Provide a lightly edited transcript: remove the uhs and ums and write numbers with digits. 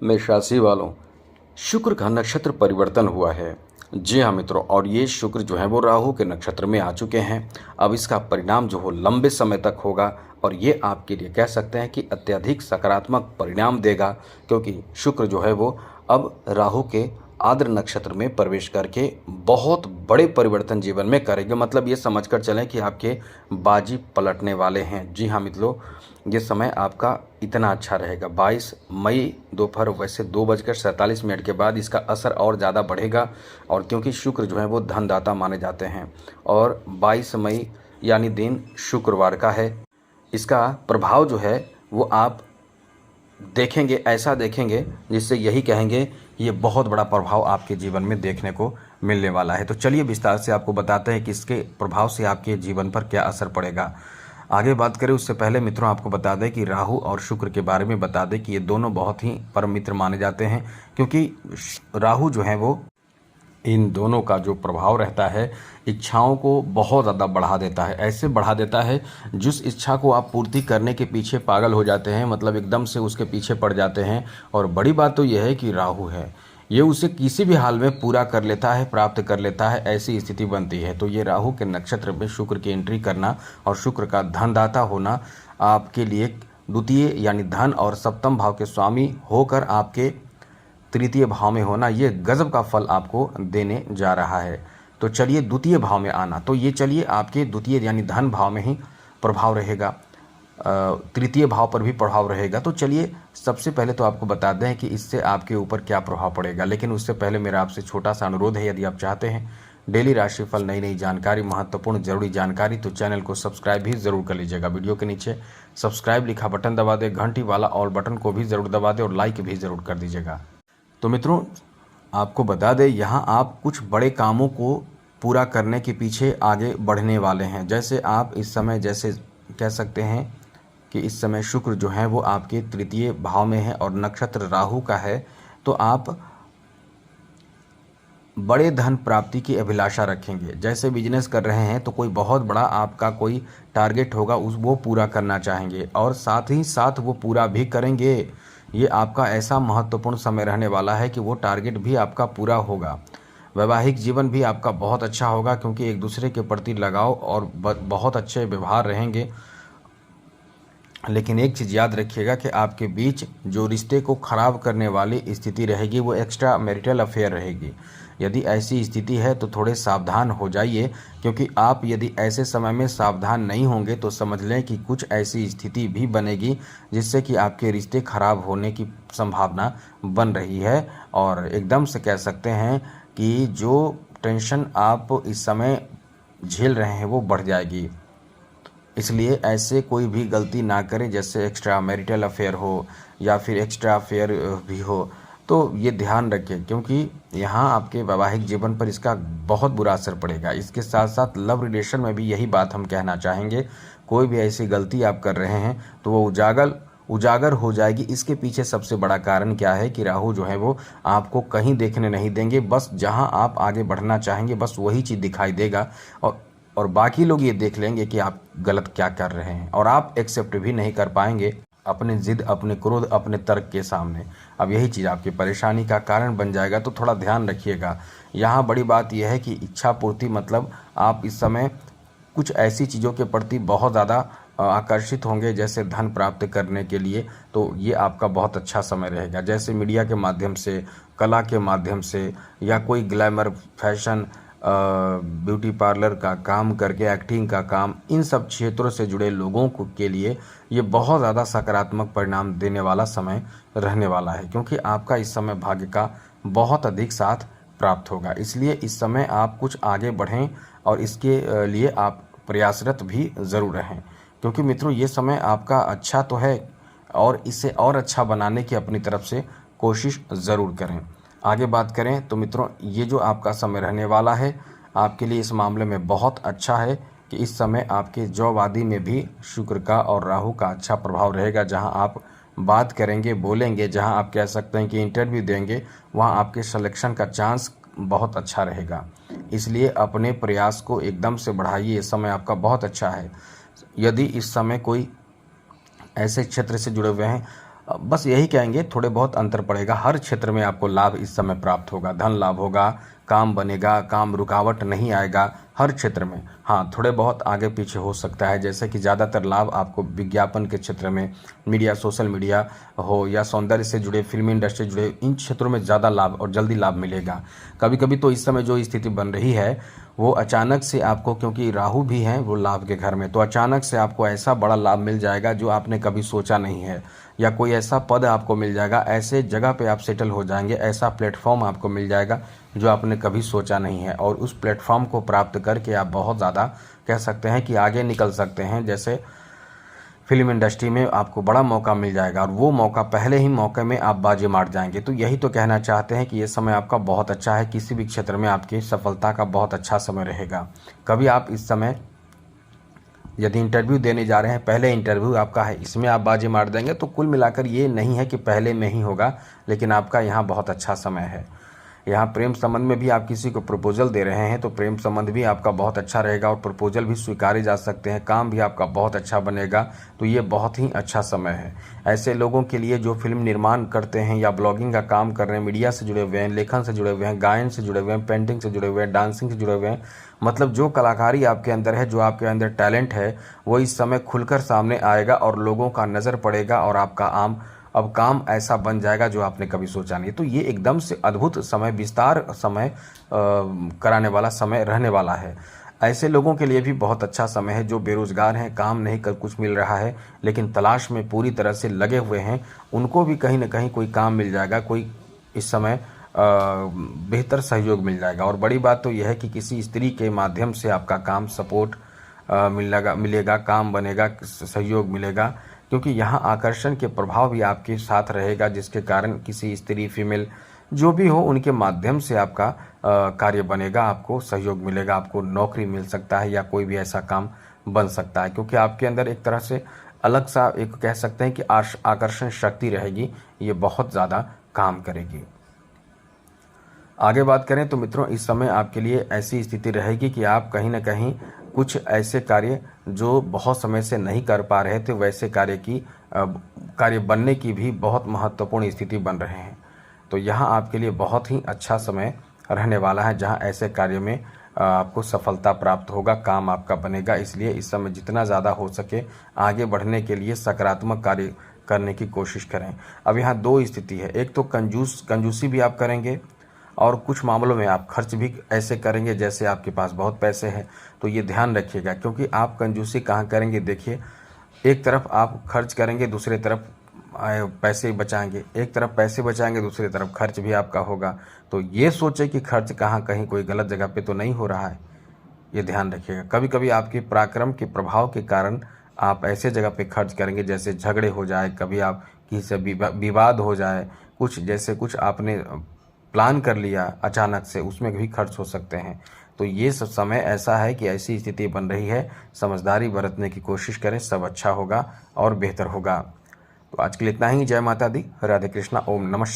मेष राशि वालों, शुक्र का नक्षत्र परिवर्तन हुआ है। जी हाँ मित्रों, और ये शुक्र जो है वो राहु के नक्षत्र में आ चुके हैं। अब इसका परिणाम जो हो लंबे समय तक होगा और ये आपके लिए कह सकते हैं कि अत्यधिक सकारात्मक परिणाम देगा, क्योंकि शुक्र जो है वो अब राहु के आद्र नक्षत्र में प्रवेश करके बहुत बड़े परिवर्तन जीवन में करेंगे। मतलब ये समझकर चलें कि आपके बाजी पलटने वाले हैं। जी हाँ मित्रों, ये समय आपका इतना अच्छा रहेगा। 22 मई दोपहर वैसे 2:47 के बाद इसका असर और ज़्यादा बढ़ेगा, और क्योंकि शुक्र जो है वो धनदाता माने जाते हैं और 22 मई यानी दिन शुक्रवार का है। इसका प्रभाव जो है वो आप देखेंगे, ऐसा देखेंगे जिससे यही कहेंगे ये बहुत बड़ा प्रभाव आपके जीवन में देखने को मिलने वाला है। तो चलिए विस्तार से आपको बताते हैं कि इसके प्रभाव से आपके जीवन पर क्या असर पड़ेगा। आगे बात करें उससे पहले मित्रों आपको बता दें कि राहु और शुक्र के बारे में बता दें कि ये दोनों बहुत ही परम मित्र माने जाते हैं, क्योंकि राहु जो है वो इन दोनों का जो प्रभाव रहता है इच्छाओं को बहुत ज़्यादा बढ़ा देता है। ऐसे बढ़ा देता है जिस इच्छा को आप पूर्ति करने के पीछे पागल हो जाते हैं, मतलब एकदम से उसके पीछे पड़ जाते हैं। और बड़ी बात तो यह है कि राहु है, ये उसे किसी भी हाल में पूरा कर लेता है, प्राप्त कर लेता है, ऐसी स्थिति बनती है। तो ये राहु के नक्षत्र में शुक्र की एंट्री करना और शुक्र का धनदाता होना आपके लिए द्वितीय यानी धन और सप्तम भाव के स्वामी होकर आपके तृतीय भाव में होना, ये गजब का फल आपको देने जा रहा है। तो चलिए द्वितीय भाव में आना, तो ये चलिए आपके द्वितीय यानी धन भाव में ही प्रभाव रहेगा, तृतीय भाव पर भी प्रभाव रहेगा। तो चलिए सबसे पहले तो आपको बता दें कि इससे आपके ऊपर क्या प्रभाव पड़ेगा, लेकिन उससे पहले मेरा आपसे छोटा सा अनुरोध है, यदि आप चाहते हैं डेली राशिफल, नई नई जानकारी, महत्वपूर्ण जरूरी जानकारी, तो चैनल को सब्सक्राइब भी जरूर कर लीजिएगा। वीडियो के नीचे सब्सक्राइब लिखा बटन दबा दें, घंटी वाला ऑल बटन को भी ज़रूर दबा दें और लाइक भी ज़रूर कर दीजिएगा। तो मित्रों आपको बता दें, यहाँ आप कुछ बड़े कामों को पूरा करने के पीछे आगे बढ़ने वाले हैं। जैसे आप इस समय, जैसे कह सकते हैं कि इस समय शुक्र जो है वो आपके तृतीय भाव में है और नक्षत्र राहु का है, तो आप बड़े धन प्राप्ति की अभिलाषा रखेंगे। जैसे बिजनेस कर रहे हैं तो कोई बहुत बड़ा आपका कोई टारगेट होगा, वो पूरा करना चाहेंगे और साथ ही साथ वो पूरा भी करेंगे। ये आपका ऐसा महत्वपूर्ण समय रहने वाला है कि वो टारगेट भी आपका पूरा होगा। वैवाहिक जीवन भी आपका बहुत अच्छा होगा, क्योंकि एक दूसरे के प्रति लगाव और बहुत अच्छे व्यवहार रहेंगे। लेकिन एक चीज़ याद रखिएगा कि आपके बीच जो रिश्ते को ख़राब करने वाली स्थिति रहेगी वो एक्स्ट्रा मैरिटल अफेयर रहेगी। यदि ऐसी स्थिति है तो थोड़े सावधान हो जाइए, क्योंकि आप यदि ऐसे समय में सावधान नहीं होंगे तो समझ लें कि कुछ ऐसी स्थिति भी बनेगी जिससे कि आपके रिश्ते खराब होने की संभावना बन रही है। और एकदम से कह सकते हैं कि जो टेंशन आप इस समय झेल रहे हैं वो बढ़ जाएगी। इसलिए ऐसे कोई भी गलती ना करें, जैसे एक्स्ट्रा मैरिटल अफेयर हो या फिर एक्स्ट्रा अफेयर भी हो, तो ये ध्यान रखें, क्योंकि यहाँ आपके वैवाहिक जीवन पर इसका बहुत बुरा असर पड़ेगा। इसके साथ साथ लव रिलेशन में भी यही बात हम कहना चाहेंगे, कोई भी ऐसी गलती आप कर रहे हैं तो वो उजागर हो जाएगी। इसके पीछे सबसे बड़ा कारण क्या है कि राहु जो है वो आपको कहीं देखने नहीं देंगे, बस जहाँ आप आगे बढ़ना चाहेंगे बस वही चीज़ दिखाई देगा, और बाकी लोग ये देख लेंगे कि आप गलत क्या कर रहे हैं, और आप एक्सेप्ट भी नहीं कर पाएंगे अपने जिद, अपने क्रोध, अपने तर्क के सामने। अब यही चीज़ आपकी परेशानी का कारण बन जाएगा, तो थोड़ा ध्यान रखिएगा। यहाँ बड़ी बात यह है कि इच्छा पूर्ति, मतलब आप इस समय कुछ ऐसी चीज़ों के प्रति बहुत ज़्यादा आकर्षित होंगे, जैसे धन प्राप्त करने के लिए। तो ये आपका बहुत अच्छा समय रहेगा, जैसे मीडिया के माध्यम से, कला के माध्यम से, या कोई ग्लैमर, फैशन, ब्यूटी पार्लर का काम करके, एक्टिंग का काम, इन सब क्षेत्रों से जुड़े लोगों को के लिए ये बहुत ज़्यादा सकारात्मक परिणाम देने वाला समय रहने वाला है, क्योंकि आपका इस समय भाग्य का बहुत अधिक साथ प्राप्त होगा। इसलिए इस समय आप कुछ आगे बढ़ें और इसके लिए आप प्रयासरत भी ज़रूर रहें, क्योंकि मित्रों ये समय आपका अच्छा तो है और इसे और अच्छा बनाने की अपनी तरफ से कोशिश ज़रूर करें। आगे बात करें तो मित्रों ये जो आपका समय रहने वाला है आपके लिए इस मामले में बहुत अच्छा है कि इस समय आपके जॉब आदि में भी शुक्र का और राहु का अच्छा प्रभाव रहेगा। जहां आप बात करेंगे, बोलेंगे, जहां आप कह सकते हैं कि इंटरव्यू देंगे, वहां आपके सिलेक्शन का चांस बहुत अच्छा रहेगा। इसलिए अपने प्रयास को एकदम से बढ़ाइए, ये समय आपका बहुत अच्छा है। यदि इस समय कोई ऐसे क्षेत्र से जुड़े हुए हैं बस यही कहेंगे, थोड़े बहुत अंतर पड़ेगा। हर क्षेत्र में आपको लाभ इस समय प्राप्त होगा, धन लाभ होगा, काम बनेगा, काम रुकावट नहीं आएगा हर क्षेत्र में। हाँ, थोड़े बहुत आगे पीछे हो सकता है, जैसे कि ज़्यादातर लाभ आपको विज्ञापन के क्षेत्र में, मीडिया, सोशल मीडिया हो या सौंदर्य से जुड़े, फिल्म इंडस्ट्री जुड़े, इन क्षेत्रों में ज़्यादा लाभ और जल्दी लाभ मिलेगा। कभी कभी तो इस समय जो स्थिति बन रही है वो अचानक से आपको, क्योंकि राहु भी हैं वो लाभ के घर में, तो अचानक से आपको ऐसा बड़ा लाभ मिल जाएगा जो आपने कभी सोचा नहीं है, या कोई ऐसा पद आपको मिल जाएगा, ऐसे जगह पे आप सेटल हो जाएंगे, ऐसा प्लेटफॉर्म आपको मिल जाएगा जो आपने कभी सोचा नहीं है, और उस प्लेटफॉर्म को प्राप्त करके आप बहुत ज़्यादा कह सकते हैं कि आगे निकल सकते हैं। जैसे फिल्म इंडस्ट्री में आपको बड़ा मौका मिल जाएगा, और वो मौका, पहले ही मौके में आप बाजी मार जाएंगे। तो यही तो कहना चाहते हैं कि ये समय आपका बहुत अच्छा है, किसी भी क्षेत्र में आपकी सफलता का बहुत अच्छा समय रहेगा। कभी आप इस समय यदि इंटरव्यू देने जा रहे हैं, पहले इंटरव्यू आपका है, इसमें आप बाजी मार देंगे, तो कुल मिलाकर ये नहीं है कि पहले में ही होगा, लेकिन आपका यहाँ बहुत अच्छा समय है। यहाँ प्रेम संबंध में भी आप किसी को प्रपोजल दे रहे हैं तो प्रेम संबंध भी आपका बहुत अच्छा रहेगा और प्रपोजल भी स्वीकारे जा सकते हैं। काम भी आपका बहुत अच्छा बनेगा, तो ये बहुत ही अच्छा समय है ऐसे लोगों के लिए जो फिल्म निर्माण करते हैं या ब्लॉगिंग का काम कर रहे हैं, मीडिया से जुड़े हुए हैं, लेखन से जुड़े हुए हैं, गायन से जुड़े हुए हैं, पेंटिंग से जुड़े हुए हैं, डांसिंग से जुड़े हुए हैं। मतलब जो कलाकारी आपके अंदर है, जो आपके अंदर टैलेंट है, वो इस समय खुलकर सामने आएगा और लोगों का नज़र पड़ेगा, और आपका अब काम ऐसा बन जाएगा जो आपने कभी सोचा नहीं। तो ये एकदम से अद्भुत समय, विस्तार समय कराने वाला समय रहने वाला है। ऐसे लोगों के लिए भी बहुत अच्छा समय है जो बेरोजगार हैं, काम नहीं कर कुछ मिल रहा है, लेकिन तलाश में पूरी तरह से लगे हुए हैं, उनको भी कहीं ना कहीं कोई काम मिल जाएगा, कोई इस समय बेहतर सहयोग मिल जाएगा। और बड़ी बात तो यह है कि किसी स्त्री के माध्यम से आपका काम सपोर्ट मिलेगा, काम बनेगा, सहयोग मिलेगा, क्योंकि यहाँ आकर्षण के प्रभाव भी आपके साथ रहेगा, जिसके कारण किसी स्त्री, फीमेल जो भी हो, उनके माध्यम से आपका कार्य बनेगा, आपको सहयोग मिलेगा, आपको नौकरी मिल सकता है या कोई भी ऐसा काम बन सकता है, क्योंकि आपके अंदर एक तरह से अलग सा एक कह सकते हैं कि आकर्षण शक्ति रहेगी, ये बहुत ज़्यादा काम करेगी। आगे बात करें तो मित्रों, इस समय आपके लिए ऐसी स्थिति रहेगी कि आप कहीं ना कहीं कुछ ऐसे कार्य जो बहुत समय से नहीं कर पा रहे थे, वैसे कार्य बनने की भी बहुत महत्वपूर्ण स्थिति बन रहे हैं। तो यहाँ आपके लिए बहुत ही अच्छा समय रहने वाला है, जहाँ ऐसे कार्य में आपको सफलता प्राप्त होगा, काम आपका बनेगा। इसलिए इस समय जितना ज़्यादा हो सके आगे बढ़ने के लिए सकारात्मक कार्य करने की कोशिश करें। अब यहाँ दो स्थिति है, एक तो कंजूसी भी आप करेंगे, और कुछ मामलों में आप खर्च भी ऐसे करेंगे जैसे आपके पास बहुत पैसे हैं। तो ये ध्यान रखिएगा, क्योंकि आप कंजूसी कहाँ करेंगे, देखिए, एक तरफ आप खर्च करेंगे, दूसरी तरफ पैसे बचाएंगे, एक तरफ पैसे बचाएंगे, दूसरी तरफ खर्च भी आपका होगा। तो ये सोचे कि खर्च कहाँ कहीं कोई गलत जगह पे तो नहीं हो रहा है, ये ध्यान रखिएगा। कभी कभी आपके पराक्रम के प्रभाव के कारण आप ऐसे जगह पे खर्च करेंगे जैसे झगड़े हो जाए, कभी आप किसी से विवाद हो जाए, कुछ आपने प्लान कर लिया अचानक से, उसमें भी खर्च हो सकते हैं। तो ये सब समय ऐसा है कि ऐसी स्थिति बन रही है, समझदारी बरतने की कोशिश करें, सब अच्छा होगा और बेहतर होगा। तो आज के लिए इतना ही। जय माता दी, राधे कृष्णा, ओम नमः।